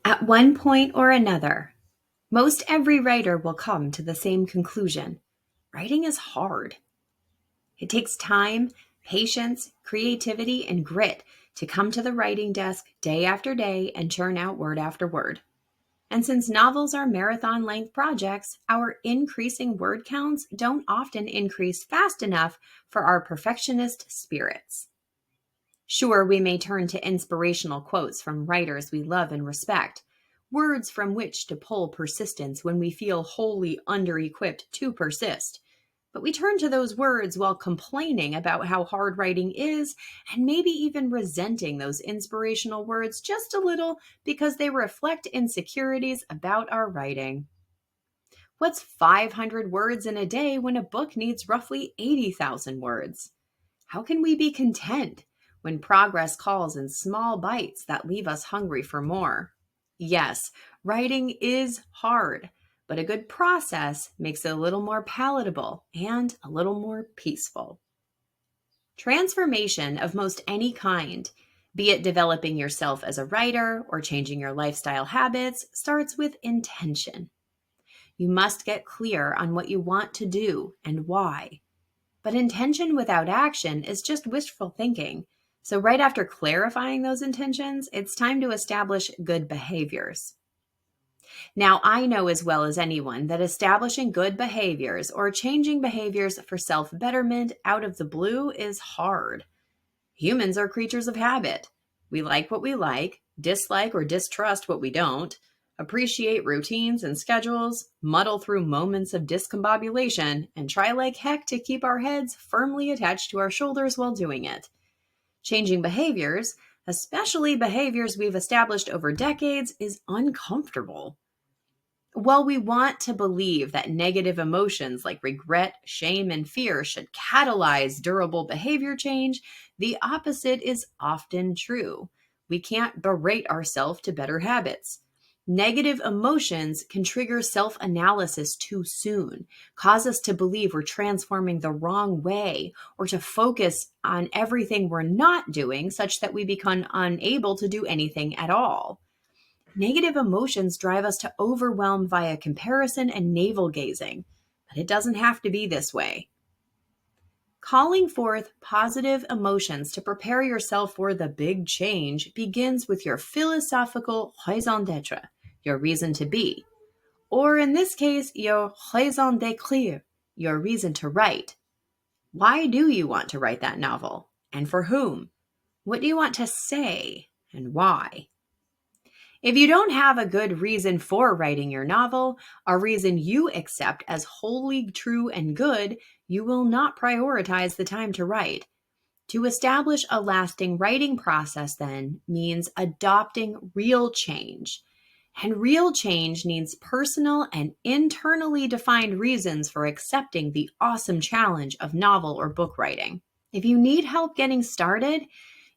At one point or another, most every writer will come to the same conclusion. Writing is hard. It takes time, patience, creativity, and grit to come to the writing desk day after day and churn out word after word. And since novels are marathon length projects, our increasing word counts don't often increase fast enough for our perfectionist spirits. Sure, we may turn to inspirational quotes from writers we love and respect, words from which to pull persistence when we feel wholly under-equipped to persist. But we turn to those words while complaining about how hard writing is, and maybe even resenting those inspirational words just a little because they reflect insecurities about our writing. What's 500 words in a day when a book needs roughly 80,000 words? How can we be content when progress calls in small bites that leave us hungry for more? Yes, writing is hard, but a good process makes it a little more palatable and a little more peaceful. Transformation of most any kind, be it developing yourself as a writer or changing your lifestyle habits, starts with intention. You must get clear on what you want to do and why. But intention without action is just wishful thinking. So, right after clarifying those intentions, it's time to establish good behaviors. Now, I know as well as anyone that establishing good behaviors or changing behaviors for self betterment out of the blue is hard. Humans are creatures of habit. We like what we like, dislike or distrust what we don't, appreciate routines and schedules, muddle through moments of discombobulation, and try like heck to keep our heads firmly attached to our shoulders while doing it. Changing behaviors, especially behaviors we've established over decades, is uncomfortable. While we want to believe that negative emotions like regret, shame, and fear should catalyze durable behavior change, the opposite is often true. We can't berate ourselves to better habits. Negative emotions can trigger self-analysis too soon, cause us to believe we're transforming the wrong way, or to focus on everything we're not doing such that we become unable to do anything at all. Negative emotions drive us to overwhelm via comparison and navel gazing, but it doesn't have to be this way. Calling forth positive emotions to prepare yourself for the big change begins with your philosophical raison d'être, your reason to be, or in this case, your raison d'écrire, your reason to write. Why do you want to write that novel? And for whom? What do you want to say? And why? If you don't have a good reason for writing your novel, a reason you accept as wholly true and good, you will not prioritize the time to write. To establish a lasting writing process, then, means adopting real change. And real change needs personal and internally defined reasons for accepting the awesome challenge of novel or book writing. If you need help getting started,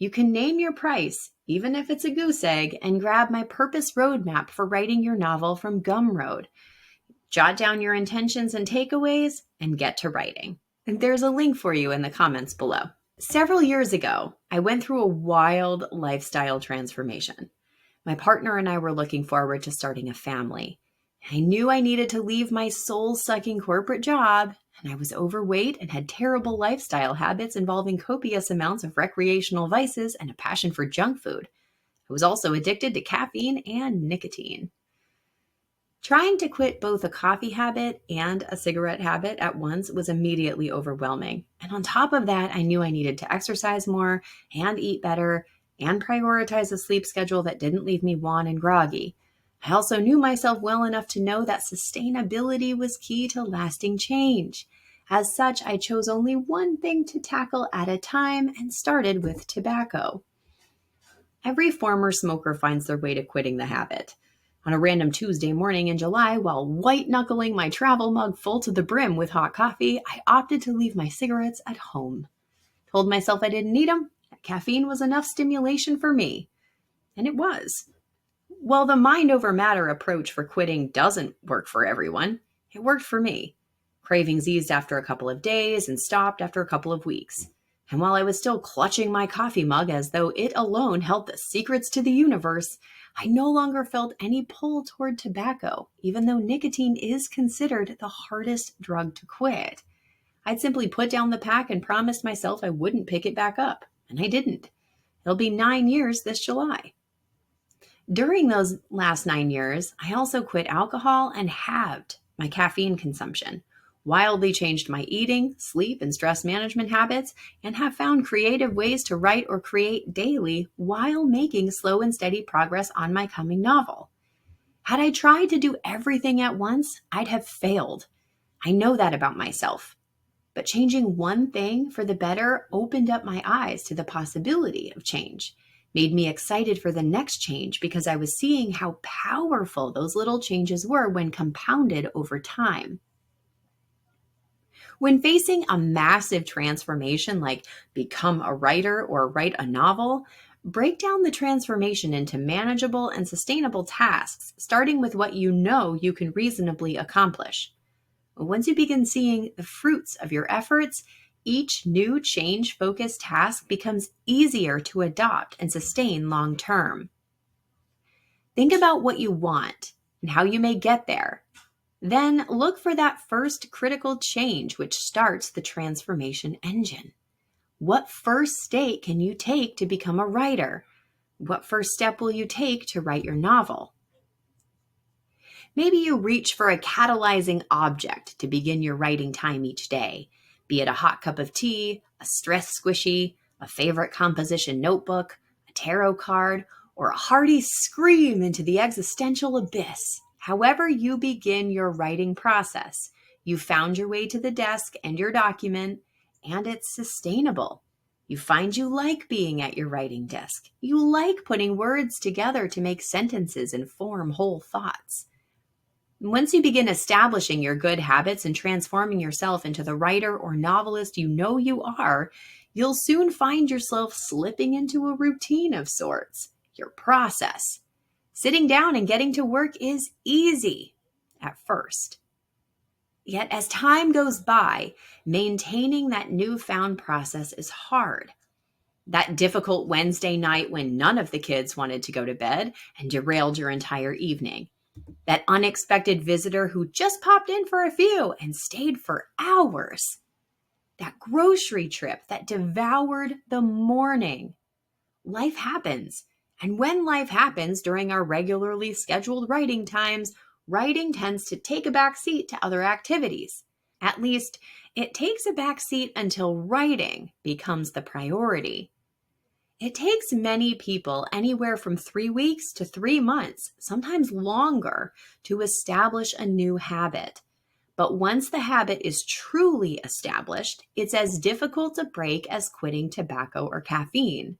you can name your price, even if it's a goose egg, and grab my purpose roadmap for writing your novel from Gumroad. Jot down your intentions and takeaways and get to writing. And there's a link for you in the comments below. Several years ago, I went through a wild lifestyle transformation. My partner and I were looking forward to starting a family. I knew I needed to leave my soul-sucking corporate job, and I was overweight and had terrible lifestyle habits involving copious amounts of recreational vices and a passion for junk food. I was also addicted to caffeine and nicotine. Trying to quit both a coffee habit and a cigarette habit at once was immediately overwhelming. And on top of that, I knew I needed to exercise more and eat better and prioritize a sleep schedule that didn't leave me wan and groggy. I also knew myself well enough to know that sustainability was key to lasting change. As such, I chose only one thing to tackle at a time and started with tobacco. Every former smoker finds their way to quitting the habit. On a random Tuesday morning in July, while white-knuckling my travel mug full to the brim with hot coffee, I opted to leave my cigarettes at home. Told myself I didn't need them, that caffeine was enough stimulation for me. And it was. While the mind over matter approach for quitting doesn't work for everyone, it worked for me. Cravings eased after a couple of days and stopped after a couple of weeks. And while I was still clutching my coffee mug as though it alone held the secrets to the universe, I no longer felt any pull toward tobacco, even though nicotine is considered the hardest drug to quit. I'd simply put down the pack and promised myself I wouldn't pick it back up, and I didn't. It'll be 9 years this July. During those last 9 years, I also quit alcohol and halved my caffeine consumption, wildly changed my eating, sleep, and stress management habits, and have found creative ways to write or create daily while making slow and steady progress on my coming novel. Had I tried to do everything at once, I'd have failed. I know that about myself. But changing one thing for the better opened up my eyes to the possibility of change, made me excited for the next change because I was seeing how powerful those little changes were when compounded over time. When facing a massive transformation like become a writer or write a novel, break down the transformation into manageable and sustainable tasks, starting with what you know you can reasonably accomplish. Once you begin seeing the fruits of your efforts, each new change-focused task becomes easier to adopt and sustain long term. Think about what you want and how you may get there. Then look for that first critical change which starts the transformation engine. What first step can you take to become a writer? What first step will you take to write your novel? Maybe you reach for a catalyzing object to begin your writing time each day, be it a hot cup of tea, a stress squishy, a favorite composition notebook, a tarot card, or a hearty scream into the existential abyss. However you begin your writing process, you found your way to the desk and your document, and it's sustainable. You find you like being at your writing desk. You like putting words together to make sentences and form whole thoughts. Once you begin establishing your good habits and transforming yourself into the writer or novelist you know you are, you'll soon find yourself slipping into a routine of sorts, your process. Sitting down and getting to work is easy at first. Yet as time goes by, maintaining that newfound process is hard. That difficult Wednesday night when none of the kids wanted to go to bed and derailed your entire evening. That unexpected visitor who just popped in for a few and stayed for hours. That grocery trip that devoured the morning. Life happens. And when life happens during our regularly scheduled writing times, writing tends to take a back seat to other activities. At least, it takes a back seat until writing becomes the priority. It takes many people anywhere from 3 weeks to 3 months, sometimes longer, to establish a new habit. But once the habit is truly established, it's as difficult to break as quitting tobacco or caffeine.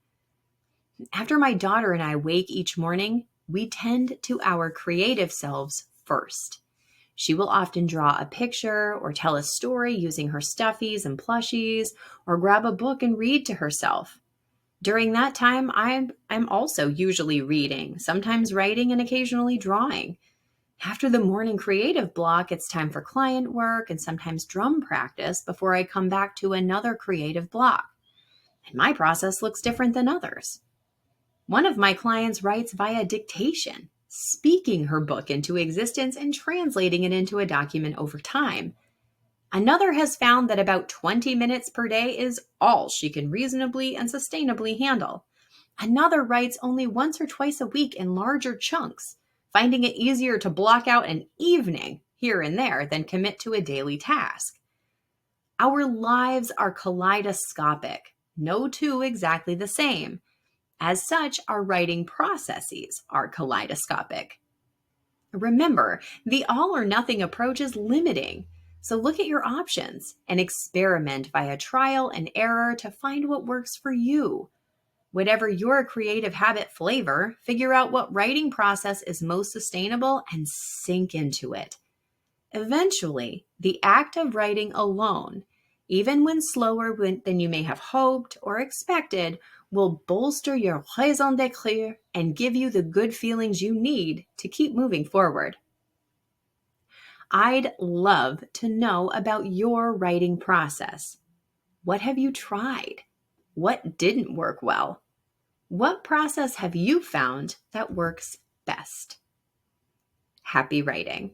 After my daughter and I wake each morning, we tend to our creative selves first. She will often draw a picture or tell a story using her stuffies and plushies, or grab a book and read to herself. During that time, I'm also usually reading, sometimes writing, and occasionally drawing. After the morning creative block, it's time for client work and sometimes drum practice before I come back to another creative block. And my process looks different than others. One of my clients writes via dictation, speaking her book into existence and translating it into a document over time. Another has found that about 20 minutes per day is all she can reasonably and sustainably handle. Another writes only once or twice a week in larger chunks, finding it easier to block out an evening here and there than commit to a daily task. Our lives are kaleidoscopic, no two exactly the same. As such, our writing processes are kaleidoscopic. Remember, the all or nothing approach is limiting. So look at your options and experiment via trial and error to find what works for you. Whatever your creative habit flavor, figure out what writing process is most sustainable and sink into it. Eventually, the act of writing alone, even when slower than you may have hoped or expected, will bolster your raison d'être and give you the good feelings you need to keep moving forward. I'd love to know about your writing process. What have you tried? What didn't work well? What process have you found that works best? Happy writing.